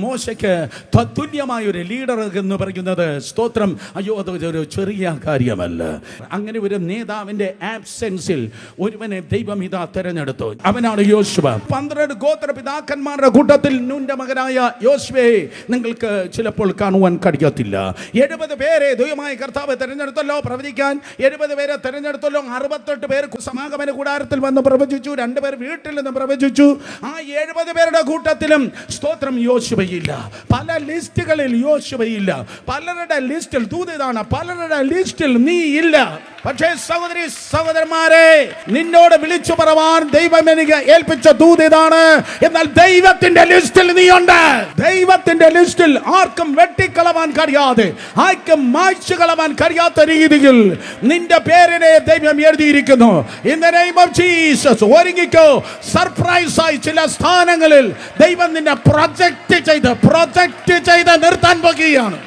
മോശയ്ക്ക് തുല്യമായ ഒരു ലീഡർ എന്ന് പറയുന്നത് സ്തോത്രം, അയ്യോ അതൊരു ചെറിയ കാര്യമല്ല. അങ്ങനെ ഒരു നേതാവിന്റെ ആബ്സെൻസിൽ ഒരുവനെ ദൈവം ഇതാ തെരഞ്ഞെടുത്തു. അവനാണ് യോശുവ. 12 ഗോത്രപിതാക്കന്മാരുടെ കൂട്ടത്തിൽ നൂന്റെ മകനായ യോശുവയെ നിങ്ങൾക്ക് ചിലപ്പോൾ കാണുവാൻ കഴിയത്തില്ല. 70 പേരെ ദൈവമായ കർത്താവ് തെരഞ്ഞെടുത്തല്ലോ പ്രവചിക്കാൻ. 70 പേരെ തെരഞ്ഞെടുത്തല്ലോ. 68 പേർ സമാഗമന കൂടാരത്തിൽ വന്ന് പ്രവചിച്ചു. 2 പേർ വീട്ടിൽ നിന്ന് പ്രവചിച്ചു. ആ 70 പേരുടെ കൂട്ടത്തിലും സ്തോത്രം യോശുവ ഇല്ല. പല ലിസ്റ്റുകളിൽ യോശുവയില്ല. പലരുടെ ലിസ്റ്റിൽ ദൂതനാണ്, പലരുടെ ലിസ്റ്റിൽ നീ ഇല്ല. പക്ഷേ സഹോദരി സഹോദരന്മാരെ, നിന്നോട് വിളിച്ചു പറവാൻ ദൈവം എനിക്ക് ഏൽപ്പിച്ച ദൂതനാണ്. എന്നാൽ ദൈവത്തിന്റെ ലിസ്റ്റിൽ നീ ഉണ്ട്. ദൈവത്തിന്റെ ലിസ്റ്റിൽ ആർക്കും വെട്ടിക്കളവാൻ കഴിയാതെ, ആർക്കും മായ്ച്ചു കളവാൻ കഴിയാത്ത രീതിയിൽ നിന്റെ പേരിനെ ദൈവം എഴുതിയിരിക്കുന്നു. In the name of Jesus ഒരുങ്ങിക്കോ. സർപ്രൈസ് ആയി ചില സ്ഥാനങ്ങളിൽ ദൈവം നിന്നെ പ്രൊജക്റ്റ് ചെയ്ത് നിർത്താൻ പോകുകയാണ്.